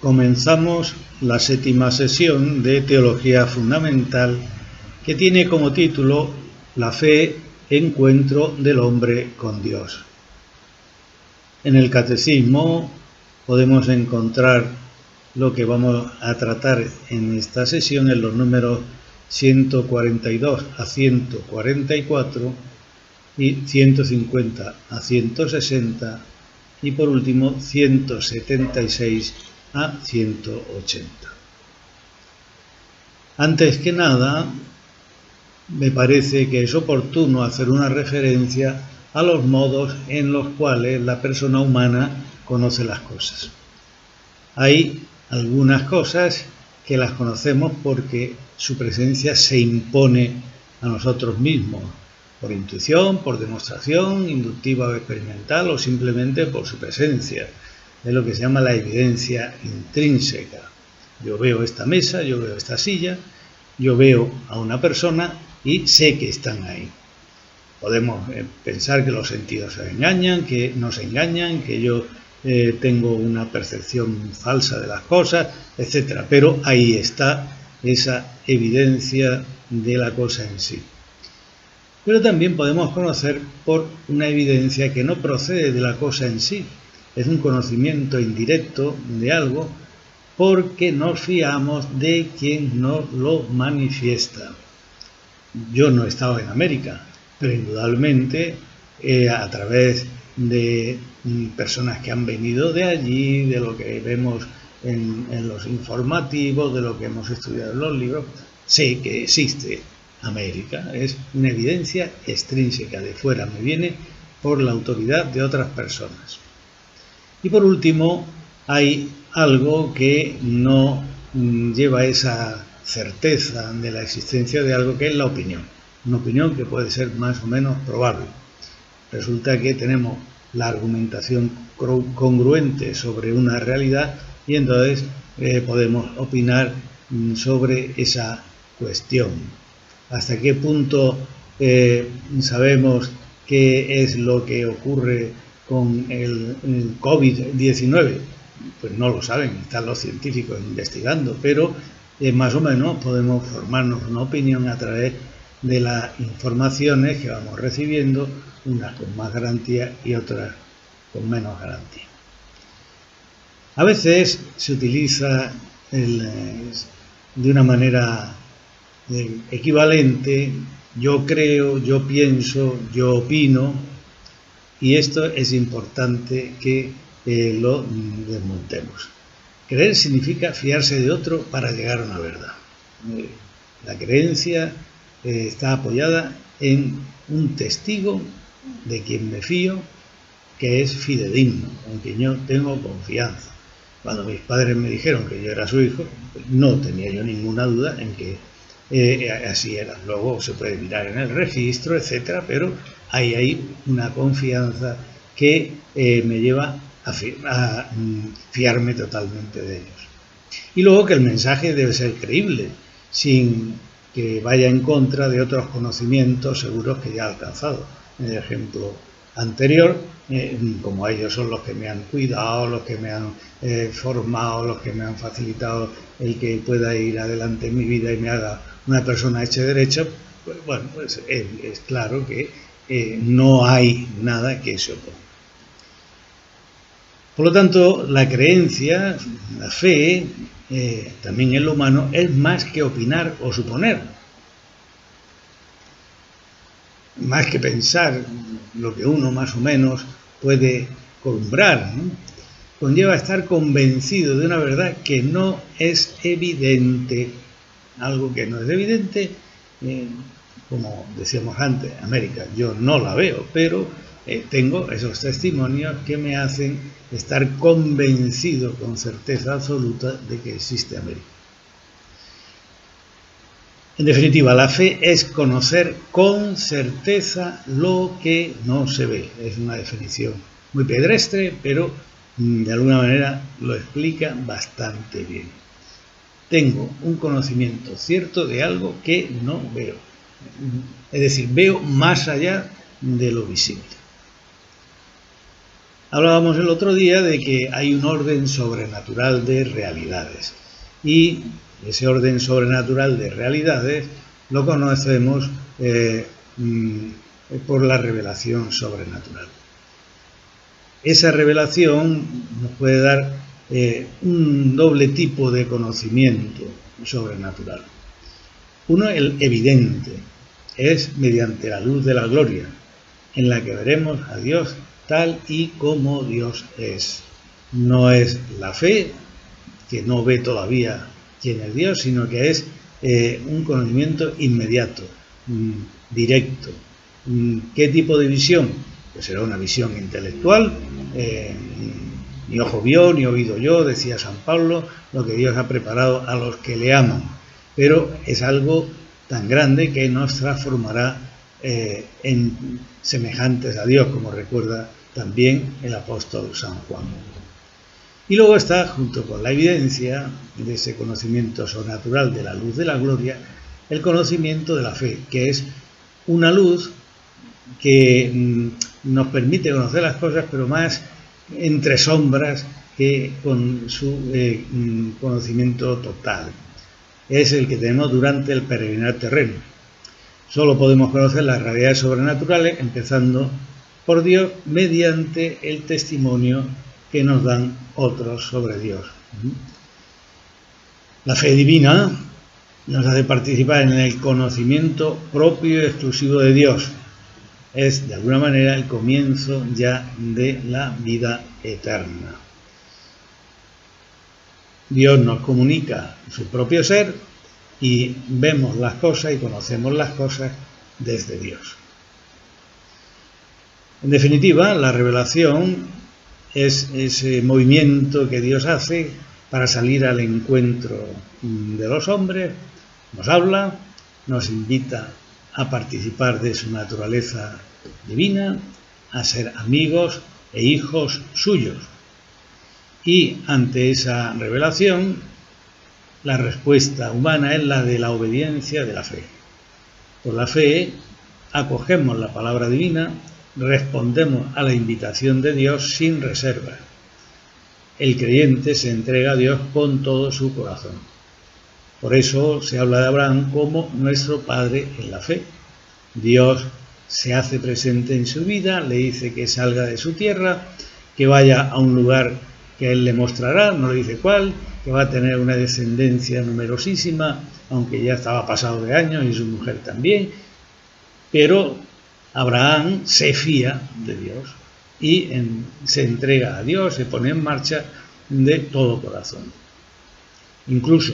Comenzamos la 7ª sesión de Teología Fundamental, que tiene como título La fe, encuentro del hombre con Dios. En el Catecismo podemos encontrar lo que vamos a tratar en esta sesión en los números 142 a 144 y 150 a 160 y por último 176 a 180. Antes que nada, me parece que es oportuno hacer una referencia a los modos en los cuales la persona humana conoce las cosas. Hay algunas cosas que las conocemos porque su presencia se impone a nosotros mismos, por intuición, por demostración inductiva o experimental o simplemente por su presencia. Es lo que se llama la evidencia intrínseca. Yo veo esta mesa, yo veo esta silla, yo veo a una persona y sé que están ahí. Podemos pensar que los sentidos se engañan, que nos engañan, que yo tengo una percepción falsa de las cosas, etc. Pero ahí está esa evidencia de la cosa en sí. Pero también podemos conocer por una evidencia que no procede de la cosa en sí. Es un conocimiento indirecto de algo porque nos fiamos de quien nos lo manifiesta. Yo no he estado en América, pero indudablemente a través de personas que han venido de allí, de lo que vemos en los informativos, de lo que hemos estudiado en los libros, sé que existe América. Es una evidencia extrínseca de fuera, me viene por la autoridad de otras personas. Y por último, hay algo que no lleva esa certeza de la existencia de algo, que es la opinión. Una opinión que puede ser más o menos probable. Resulta que tenemos la argumentación congruente sobre una realidad y entonces podemos opinar sobre esa cuestión. ¿Hasta qué punto sabemos qué es lo que ocurre con el COVID-19? Pues no lo saben, están los científicos investigando, pero más o menos podemos formarnos una opinión a través de las informaciones que vamos recibiendo, unas con más garantía y otras con menos garantía. A veces se utiliza de una manera equivalente: yo creo, yo pienso, yo opino, y esto es importante que lo desmontemos. Creer significa fiarse de otro para llegar a una verdad. La creencia está apoyada en un testigo de quien me fío, que es fidedigno, en quien yo tengo confianza. Cuando mis padres me dijeron que yo era su hijo, pues no tenía yo ninguna duda en que así era. Luego se puede mirar en el registro, etcétera, pero hay una confianza que me lleva a fiarme totalmente de ellos. Y luego que el mensaje debe ser creíble, sin que vaya en contra de otros conocimientos seguros que ya he alcanzado. En el ejemplo anterior, como ellos son los que me han cuidado, los que me han formado, los que me han facilitado el que pueda ir adelante en mi vida y me haga una persona hecha y derecha, pues bueno, pues es claro que no hay nada que se oponga. Por lo tanto, la creencia, la fe, también en lo humano, es más que opinar o suponer, más que pensar lo que uno más o menos puede columbrar, ¿no? Conlleva estar convencido de una verdad que no es evidente. Algo que no es evidente, como decíamos antes, América, yo no la veo, pero tengo esos testimonios que me hacen estar convencido con certeza absoluta de que existe América. En definitiva, la fe es conocer con certeza lo que no se ve. Es una definición muy pedestre, pero de alguna manera lo explica bastante bien. Tengo un conocimiento cierto de algo que no veo. Es decir, veo más allá de lo visible. Hablábamos el otro día de que hay un orden sobrenatural de realidades y ese orden sobrenatural de realidades lo conocemos por la revelación sobrenatural. Esa revelación nos puede dar un doble tipo de conocimiento sobrenatural. Uno, el evidente, es mediante la luz de la gloria, en la que veremos a Dios tal y como Dios es. No es la fe, que no ve todavía quién es Dios, sino que es un conocimiento inmediato, directo. ¿Qué tipo de visión? Pues será una visión intelectual, ni ojo vio, ni oído yo, decía San Pablo, lo que Dios ha preparado a los que le aman. Pero es algo tan grande que nos transformará en semejantes a Dios, como recuerda también el apóstol San Juan. Y luego está, junto con la evidencia de ese conocimiento sobrenatural de la luz de la gloria, el conocimiento de la fe, que es una luz que nos permite conocer las cosas, pero más entre sombras que con su conocimiento total. Es el que tenemos durante el peregrinar terreno. Solo podemos conocer las realidades sobrenaturales empezando por Dios mediante el testimonio que nos dan otros sobre Dios. La fe divina nos hace participar en el conocimiento propio y exclusivo de Dios. Es, de alguna manera, el comienzo ya de la vida eterna. Dios nos comunica su propio ser y vemos las cosas y conocemos las cosas desde Dios. En definitiva, la revelación es ese movimiento que Dios hace para salir al encuentro de los hombres, nos habla, nos invita a participar de su naturaleza divina, a ser amigos e hijos suyos. Y ante esa revelación, la respuesta humana es la de la obediencia de la fe. Por la fe acogemos la palabra divina, respondemos a la invitación de Dios sin reserva. El creyente se entrega a Dios con todo su corazón. Por eso se habla de Abraham como nuestro padre en la fe. Dios se hace presente en su vida, le dice que salga de su tierra, que vaya a un lugar que él le mostrará, no le dice cuál, que va a tener una descendencia numerosísima, aunque ya estaba pasado de años y su mujer también, pero Abraham se fía de Dios y se entrega a Dios, se pone en marcha de todo corazón. Incluso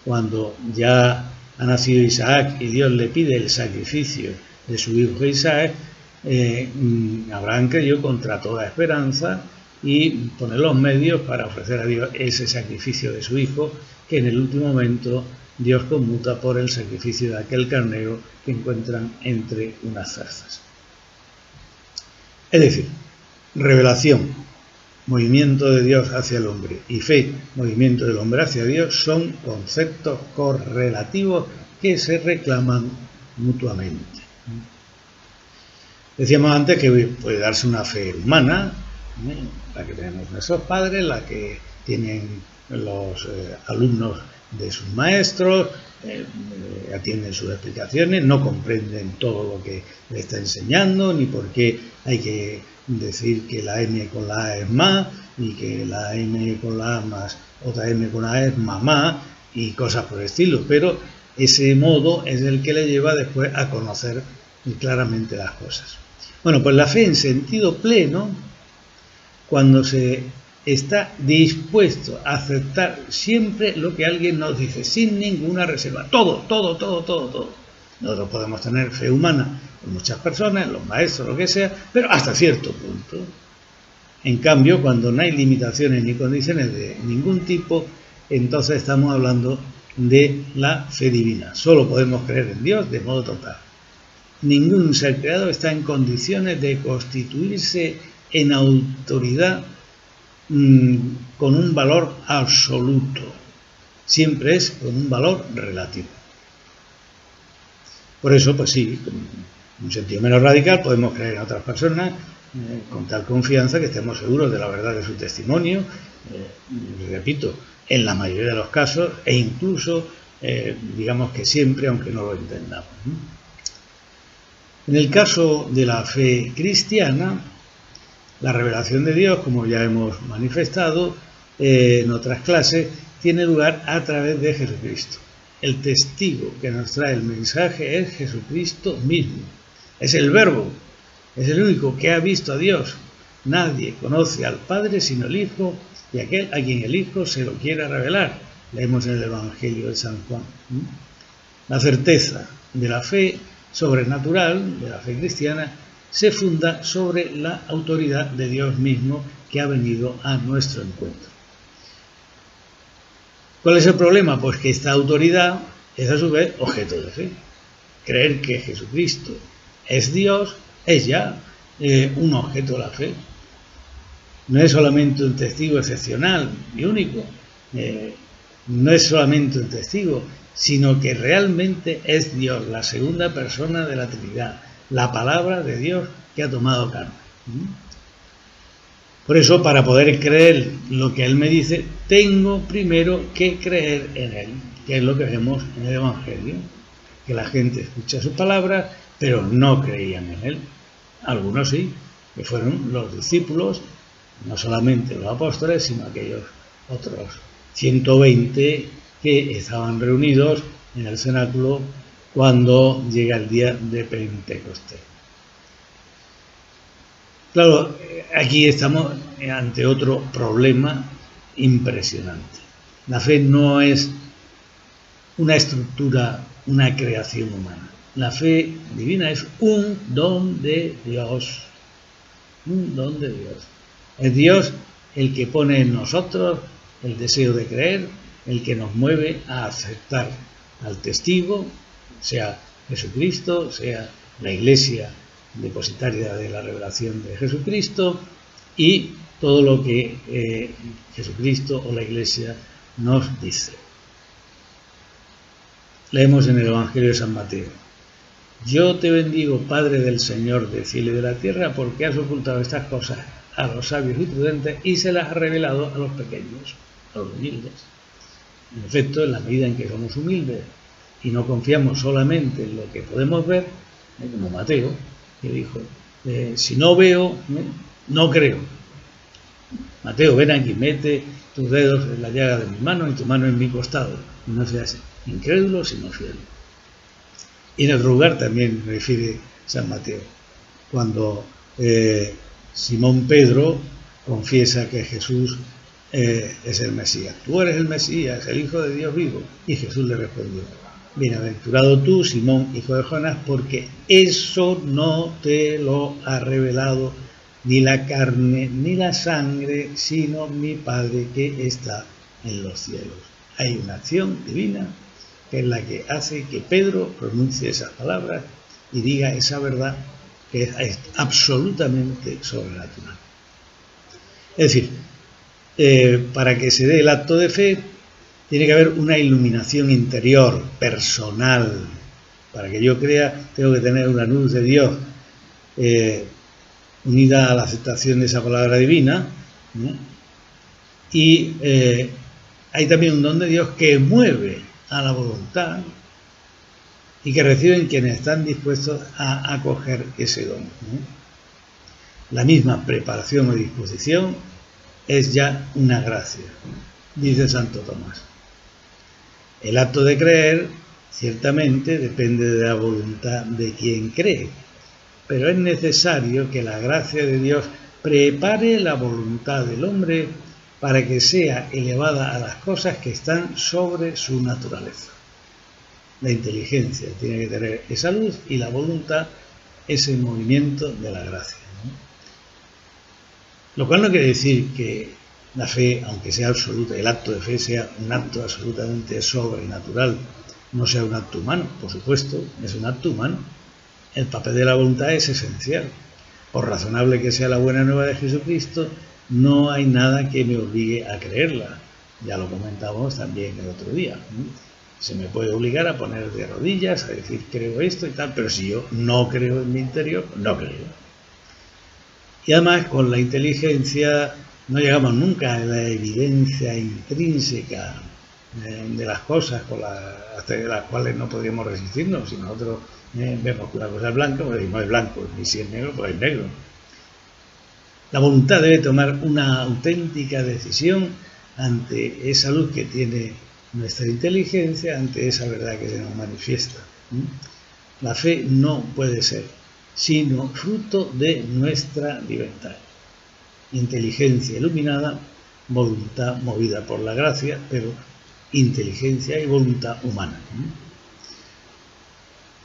cuando ya ha nacido Isaac y Dios le pide el sacrificio de su hijo Isaac, Abraham creyó contra toda esperanza y pone los medios para ofrecer a Dios ese sacrificio de su hijo, que en el último momento Dios conmuta por el sacrificio de aquel carnero que encuentran entre unas zarzas. Es decir, revelación, movimiento de Dios hacia el hombre, y fe, movimiento del hombre hacia Dios, son conceptos correlativos que se reclaman mutuamente. Decíamos antes que puede darse una fe humana, la que tenemos nuestros padres, la que tienen los alumnos de sus maestros, atienden sus explicaciones, no comprenden todo lo que le está enseñando, ni por qué hay que decir que la M con la A es más, y que la M con la A más otra M con la A es mamá, y cosas por el estilo. Pero ese modo es el que le lleva después a conocer claramente las cosas. Bueno, pues la fe en sentido pleno, cuando se está dispuesto a aceptar siempre lo que alguien nos dice, sin ninguna reserva, todo. Nosotros podemos tener fe humana en muchas personas, en los maestros, lo que sea, pero hasta cierto punto. En cambio, cuando no hay limitaciones ni condiciones de ningún tipo, entonces estamos hablando de la fe divina. Solo podemos creer en Dios de modo total. Ningún ser creado está en condiciones de constituirse en autoridad con un valor absoluto. Siempre es con un valor relativo. Por eso, pues sí, en un sentido menos radical, podemos creer en otras personas con tal confianza que estemos seguros de la verdad de su testimonio, repito, en la mayoría de los casos, e incluso, digamos que siempre, aunque no lo entendamos. En el caso de la fe cristiana, la revelación de Dios, como ya hemos manifestado en otras clases, tiene lugar a través de Jesucristo. El testigo que nos trae el mensaje es Jesucristo mismo. Es el Verbo, es el único que ha visto a Dios. Nadie conoce al Padre sino el Hijo y aquel a quien el Hijo se lo quiera revelar. Leemos en el Evangelio de San Juan. La certeza de la fe sobrenatural, de la fe cristiana, se funda sobre la autoridad de Dios mismo que ha venido a nuestro encuentro. ¿Cuál es el problema? Pues que esta autoridad es a su vez objeto de fe. Creer que Jesucristo es Dios es ya un objeto de la fe. No es solamente un testigo excepcional y único, no es solamente un testigo, sino que realmente es Dios, la segunda persona de la Trinidad, la palabra de Dios que ha tomado carne. Por eso, para poder creer lo que Él me dice, tengo primero que creer en Él, que es lo que vemos en el Evangelio, que la gente escucha sus palabras, pero no creían en Él. Algunos sí, que fueron los discípulos, no solamente los apóstoles, sino aquellos otros 120 que estaban reunidos en el cenáculo cuando llega el día de Pentecostés. Claro, aquí estamos ante otro problema impresionante. La fe no es una estructura, una creación humana. La fe divina es un don de Dios. Un don de Dios. Es Dios el que pone en nosotros el deseo de creer, el que nos mueve a aceptar al testigo, sea Jesucristo, sea la Iglesia depositaria de la revelación de Jesucristo, y todo lo que Jesucristo o la Iglesia nos dice. Leemos en el Evangelio de San Mateo: Yo te bendigo, Padre del Señor del cielo y de la tierra, porque has ocultado estas cosas a los sabios y prudentes y se las has revelado a los pequeños, a los humildes. En efecto, en la medida en que somos humildes y no confiamos solamente en lo que podemos ver, como Mateo, que dijo, si no veo, no creo. Mateo, ven aquí, mete tus dedos en la llaga de mi mano y tu mano en mi costado. Y no seas incrédulo, sino fiel. Y en el lugar también refiere San Mateo, cuando Simón Pedro confiesa que Jesús es el Mesías. Tú eres el Mesías, el Hijo de Dios vivo. Y Jesús le respondió: Bienaventurado tú, Simón, hijo de Jonás, porque eso no te lo ha revelado ni la carne ni la sangre, sino mi Padre que está en los cielos. Hay una acción divina que es la que hace que Pedro pronuncie esas palabras y diga esa verdad que es absolutamente sobrenatural. Es decir, para que se dé el acto de fe, tiene que haber una iluminación interior, personal. Para que yo crea, tengo que tener una luz de Dios unida a la aceptación de esa palabra divina, ¿no? Y hay también un don de Dios que mueve a la voluntad y que reciben quienes están dispuestos a acoger ese don, ¿no? La misma preparación o disposición es ya una gracia, dice Santo Tomás. El acto de creer, ciertamente, depende de la voluntad de quien cree, pero es necesario que la gracia de Dios prepare la voluntad del hombre para que sea elevada a las cosas que están sobre su naturaleza. La inteligencia tiene que tener esa luz y la voluntad ese movimiento de la gracia, ¿no? Lo cual no quiere decir que la fe, aunque sea absoluta, el acto de fe sea un acto absolutamente sobrenatural, no sea un acto humano. Por supuesto, es un acto humano. El papel de la voluntad es esencial. Por razonable que sea la buena nueva de Jesucristo, no hay nada que me obligue a creerla. Ya lo comentamos también el otro día, ¿no? Se me puede obligar a poner de rodillas, a decir creo esto y tal, pero si yo no creo en mi interior, no creo. Y además con la inteligencia no llegamos nunca a la evidencia intrínseca de las cosas hasta las cuales no podríamos resistirnos. Si nosotros vemos que una cosa es blanca, pues no es blanco, y si es negro, pues es negro. La voluntad debe tomar una auténtica decisión ante esa luz que tiene nuestra inteligencia, ante esa verdad que se nos manifiesta. La fe no puede ser sino fruto de nuestra libertad. Inteligencia iluminada, voluntad movida por la gracia, pero inteligencia y voluntad humana.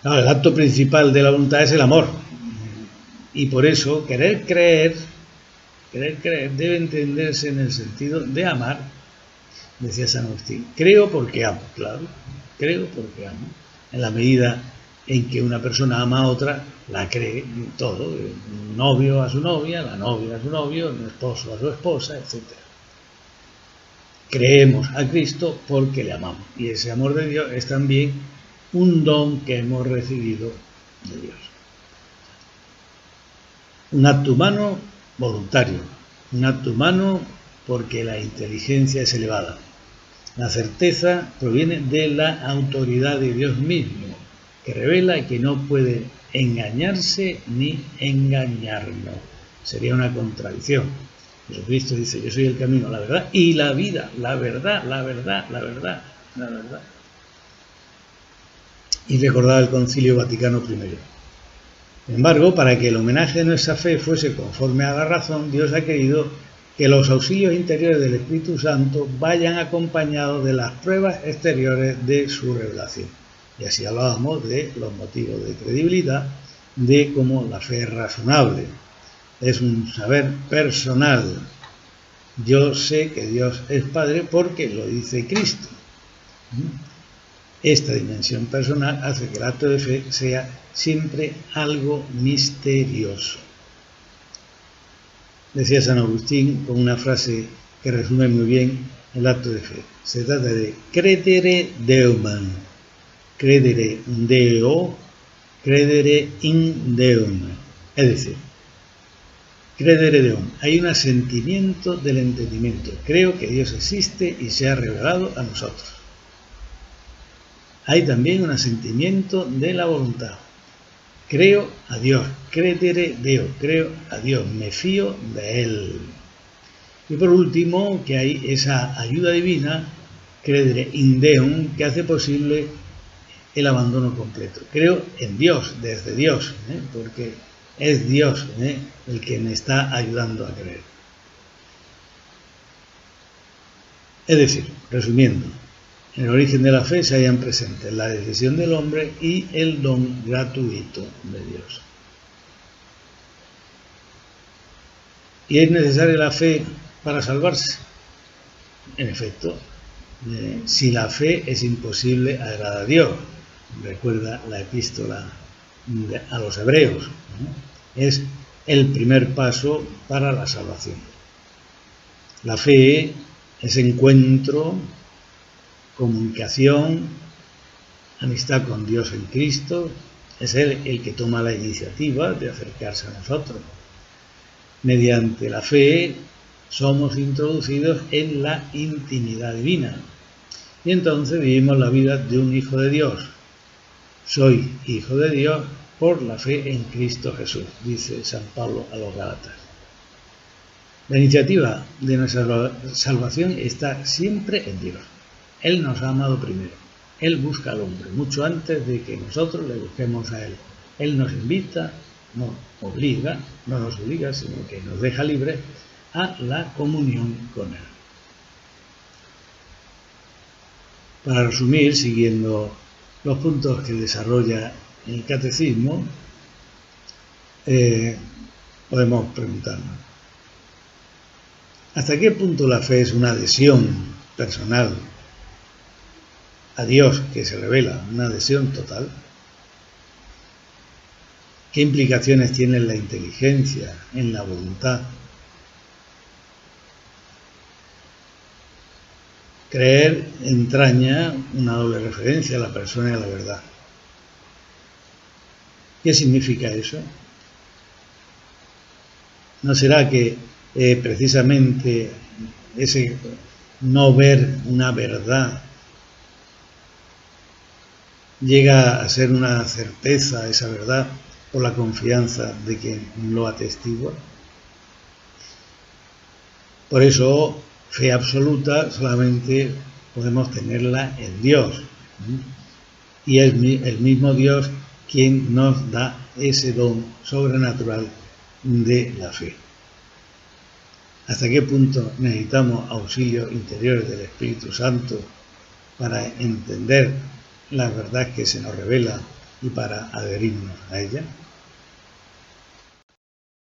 Ahora, el acto principal de la voluntad es el amor. Y por eso, querer creer debe entenderse en el sentido de amar, decía San Agustín. Creo porque amo, claro, creo porque amo. En la medida en que una persona ama a otra, la cree todo, un novio a su novia, la novia a su novio, un esposo a su esposa, etc. Creemos a Cristo porque le amamos, y ese amor de Dios es también un don que hemos recibido de Dios. Un acto humano voluntario, un acto humano porque la inteligencia es elevada. La certeza proviene de la autoridad de Dios mismo, que revela que no puede engañarse ni engañarnos. Sería una contradicción. Jesucristo dice: yo soy el camino, la verdad y la vida. La verdad. Y recordaba el Concilio Vaticano I. Sin embargo, para que el homenaje de nuestra fe fuese conforme a la razón, Dios ha querido que los auxilios interiores del Espíritu Santo vayan acompañados de las pruebas exteriores de su revelación. Y así hablábamos de los motivos de credibilidad, de cómo la fe es razonable, es un saber personal. Yo sé que Dios es Padre porque lo dice Cristo. Esta dimensión personal hace que el acto de fe sea siempre algo misterioso. Decía San Agustín con una frase que resume muy bien el acto de fe. Se trata de credere Deum, credere Deo, credere in Deum. Es decir, credere Deum. Hay un asentimiento del entendimiento. Creo que Dios existe y se ha revelado a nosotros. Hay también un asentimiento de la voluntad. Creo a Dios, credere Deo, creo a Dios, me fío de Él. Y por último, que hay esa ayuda divina, credere in Deum, que hace posible el abandono completo. Creo en Dios, desde Dios, porque es Dios el que me está ayudando a creer. Es decir, resumiendo, en el origen de la fe se hallan presentes la decisión del hombre y el don gratuito de Dios. ¿Y es necesaria la fe para salvarse? En efecto, sin la fe es imposible agradar a Dios. Recuerda la epístola a los Hebreos. Es el primer paso para la salvación. La fe es encuentro, comunicación, amistad con Dios en Cristo. Es Él el que toma la iniciativa de acercarse a nosotros. Mediante la fe somos introducidos en la intimidad divina y entonces vivimos la vida de un hijo de Dios. Soy hijo de Dios por la fe en Cristo Jesús, dice San Pablo a los Gálatas. La iniciativa de nuestra salvación está siempre en Dios. Él nos ha amado primero. Él busca al hombre, mucho antes de que nosotros le busquemos a Él. Él nos invita, no nos obliga, sino que nos deja libres a la comunión con Él. Para resumir, siguiendo los puntos que desarrolla el catecismo, podemos preguntarnos: ¿hasta qué punto la fe es una adhesión personal a Dios que se revela, una adhesión total? ¿Qué implicaciones tiene en la inteligencia, en la voluntad? Creer entraña una doble referencia a la persona y a la verdad. ¿Qué significa eso? ¿No será que precisamente ese no ver una verdad llega a ser una certeza, esa verdad, por la confianza de quien lo atestigua? Por eso, fe absoluta solamente podemos tenerla en Dios. Y es el mismo Dios quien nos da ese don sobrenatural de la fe. ¿Hasta qué punto necesitamos auxilio interior del Espíritu Santo para entender la verdad que se nos revela y para adherirnos a ella?